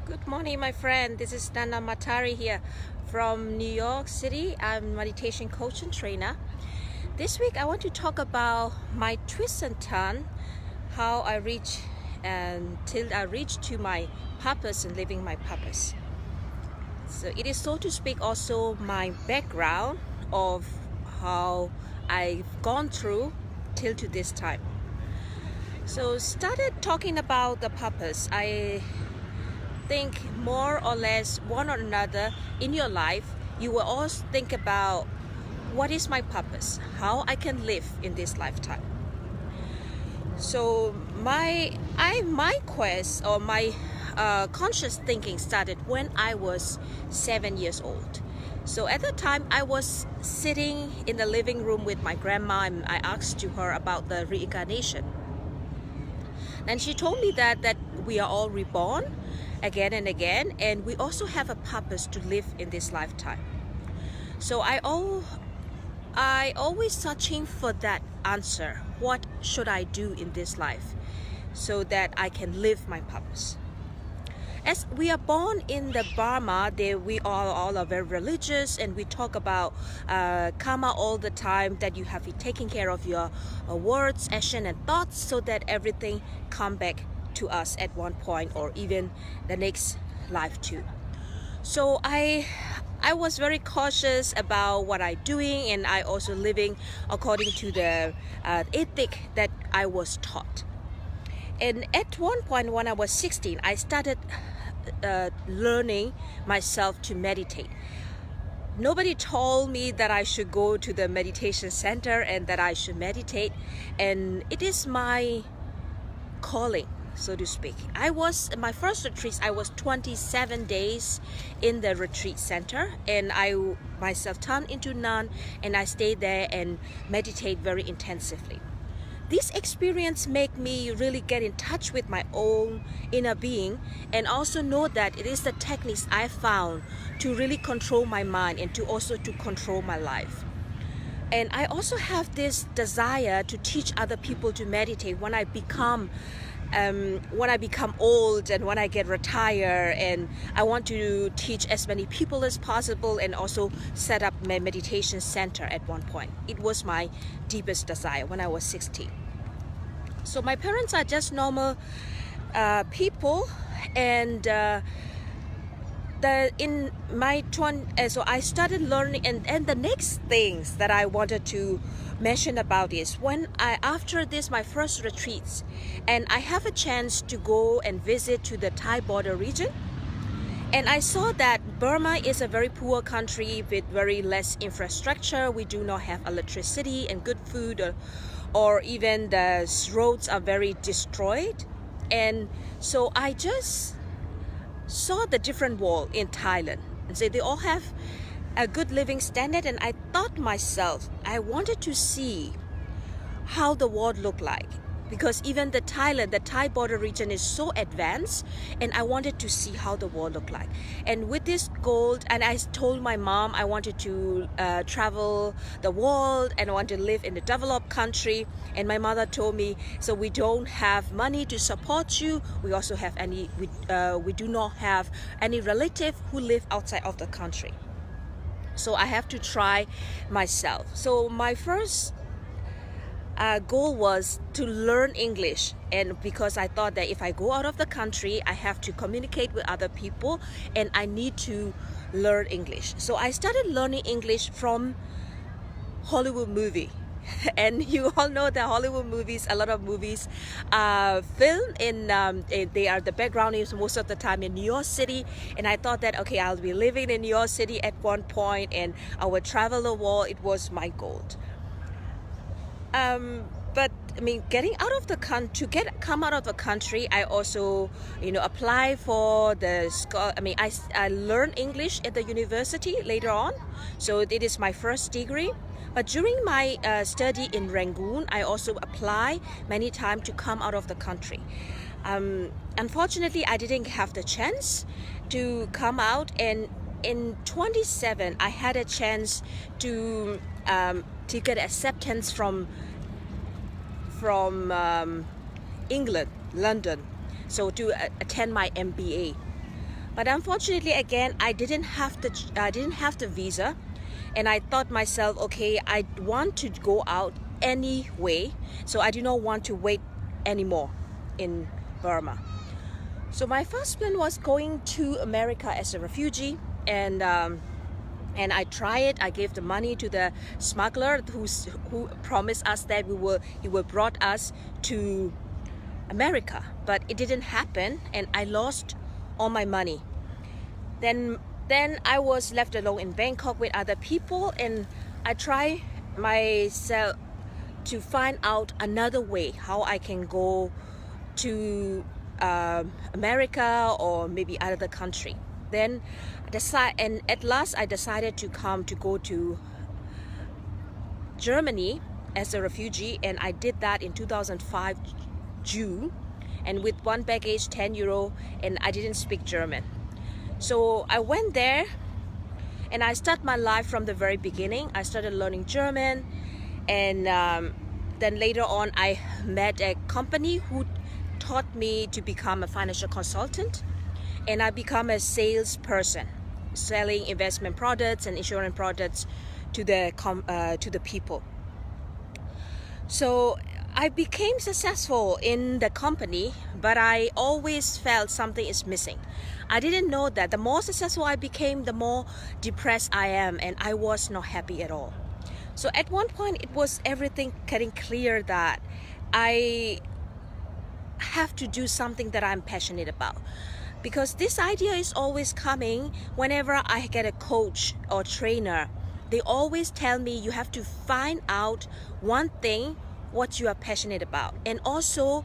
Good morning, my friend. This is Nana Matari here from New York City. I'm a meditation coach and trainer. This week, I want to talk about my twist and turn, how I reach until I reach to my purpose and living my purpose. So it is, so to speak, also my background of how I've gone through till to this time. So started talking about the purpose. I think more or less one or another in your life, you will always think about what is my purpose, how I can live in this lifetime. So my quest or my conscious thinking started when I was 7 years old. So at the time I was sitting in the living room with my grandma and I asked to her about the reincarnation. And she told me that we are all reborn again and again, and we also have a purpose to live in this lifetime. So I always searching for that answer. What should I do in this life so that I can live my purpose? As we are born in the Burma, we all are very religious, and we talk about karma all the time, that you have to be taking care of your words, action, and thoughts so that everything come back to us at one point or even the next life too. So I was very cautious about what I'm doing, and I also living according to the ethic that I was taught. And at one point when I was 16, I started learning myself to meditate. Nobody told me that I should go to the meditation center and that I should meditate, and it is my calling, so to speak. My first retreat, I was 27 days in the retreat center, and I myself turned into nun, and I stayed there and meditate very intensively. This experience make me really get in touch with my own inner being, and also know that it is the techniques I found to really control my mind and to control my life. And I also have this desire to teach other people to meditate when I become old and when I get retired, and I want to teach as many people as possible and also set up my meditation center at one point. It was my deepest desire when I was 16. So my parents are just normal people, and so I started learning, and the next things that I wanted to mention about is after this my first retreats, and I have a chance to go and visit to the Thai border region, and I saw that Burma is a very poor country with very less infrastructure. We do not have electricity and good food, or even the roads are very destroyed. And so I just saw the different world in Thailand, and so they all have a good living standard, and I thought myself, I wanted to see how the world looked like, because even the Thai border region is so advanced, and I wanted to see how the world looked like. And with this goal, and I told my mom I wanted to travel the world and I want to live in a developed country. And my mother told me, so we don't have money to support you. We also have we do not have any relative who live outside of the country. So I have to try myself. So my first goal was to learn English, and because I thought that if I go out of the country, I have to communicate with other people and I need to learn English. So I started learning English from Hollywood movie. And you all know that Hollywood movies, a lot of movies filmed in the background is most of the time in New York City, and I thought that okay, I'll be living in New York City at one point and I would travel the world. It was my goal. But I mean, come out of the country, I also, apply for the school. I mean, I learned English at the university later on, so it is my first degree. But during my study in Rangoon, I also apply many times to come out of the country. Unfortunately, I didn't have the chance to come out, and in 27, I had a chance to get acceptance from England, London, so to attend my MBA. But unfortunately, again, I didn't have the visa, and I thought myself, okay, I want to go out anyway, so I do not want to wait anymore in Burma. So my first plan was going to America as a refugee, and I tried it. I gave the money to the smuggler who promised us that he will brought us to America, but it didn't happen, and I lost all my money. Then I was left alone in Bangkok with other people, and I tried myself to find out another way how I can go to America or maybe other country. Then at last I decided to go to Germany as a refugee, and I did that in 2005 June, and with one baggage, 10 euro, and I didn't speak German. So I went there and I started my life from the very beginning. I started learning German, and then later on I met a company who taught me to become a financial consultant, and I become a salesperson, selling investment products and insurance products to the people. So I became successful in the company, but I always felt something is missing. I didn't know that the more successful I became, the more depressed I am, and I was not happy at all. So at one point, it was everything getting clear that I have to do something that I'm passionate about. Because this idea is always coming whenever I get a coach or trainer. They always tell me you have to find out one thing what you are passionate about, and also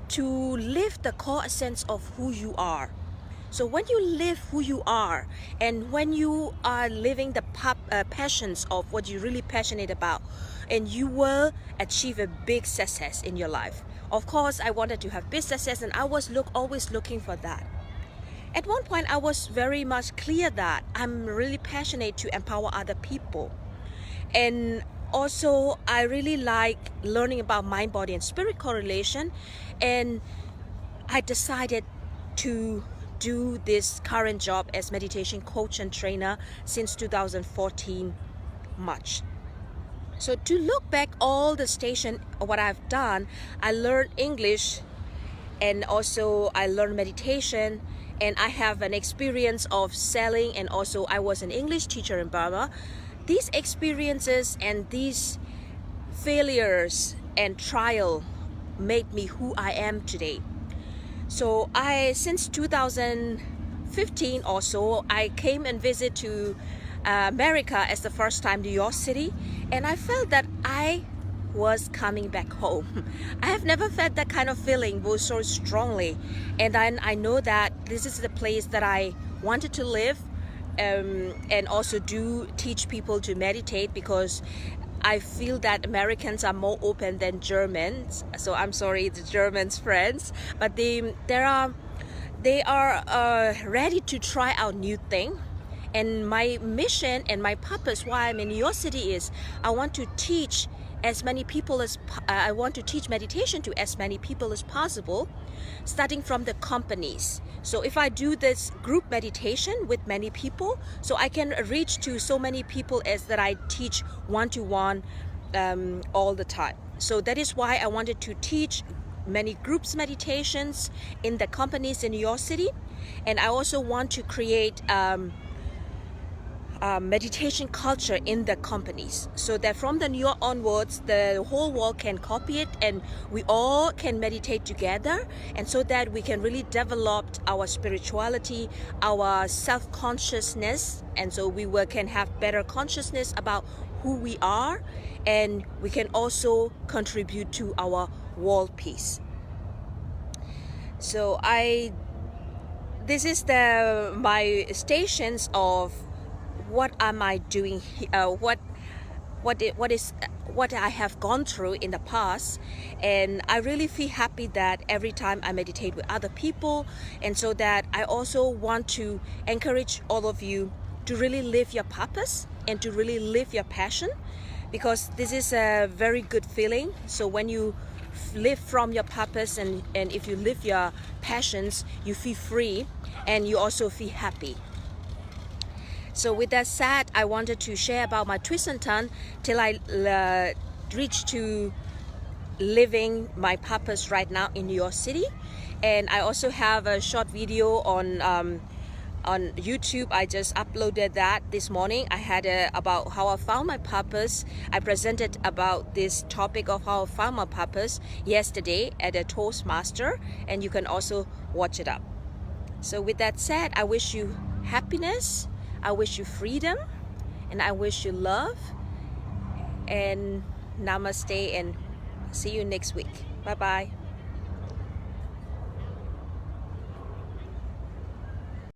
to live the core essence of who you are. So when you live who you are, and when you are living the passions of what you're really passionate about, and you will achieve a big success in your life. Of course, I wanted to have big success, and I was always looking for that. At one point, I was very much clear that I'm really passionate to empower other people. And also, I really like learning about mind, body, and spirit correlation. And I decided to do this current job as meditation coach and trainer since 2014 March. So to look back all the station, what I've done, I learned English, and also I learned meditation, and I have an experience of selling, and also I was an English teacher in Burma. These experiences and these failures and trial made me who I am today. So since 2015 or so, I came and visit to America as the first time, New York City, and I felt that I was coming back home. I have never felt that kind of feeling so strongly, and then I know that this is the place that I wanted to live, and also teach people to meditate, because I feel that Americans are more open than Germans. So I'm sorry, the Germans friends, but they are ready to try out new things. And my mission and my purpose why I'm in New York City is I want to teach as many people as I want to teach meditation to as many people as possible, starting from the companies. So if I do this group meditation with many people, so I can reach to so many people as that I teach one-to-one all the time. So that is why I wanted to teach many groups meditations in the companies in New York City, and I also want to create meditation culture in the companies, so that from the New York onwards, the whole world can copy it, and we all can meditate together, and so that we can really develop our spirituality, our self-consciousness, and so can have better consciousness about who we are, and we can also contribute to our world peace. So this is my stations of what am I doing, what I have gone through in the past, and I really feel happy that every time I meditate with other people, and so that I also want to encourage all of you to really live your purpose and to really live your passion, because this is a very good feeling. So when you live from your purpose, and if you live your passions, you feel free and you also feel happy. So with that said, I wanted to share about my twist and turn till I reach to living my purpose right now in New York City. And I also have a short video on YouTube. I just uploaded that this morning. I had about how I found my purpose. I presented about this topic of how I found my purpose yesterday at a Toastmaster, and you can also watch it up. So with that said, I wish you happiness, I wish you freedom, and I wish you love. And namaste, and see you next week. Bye bye.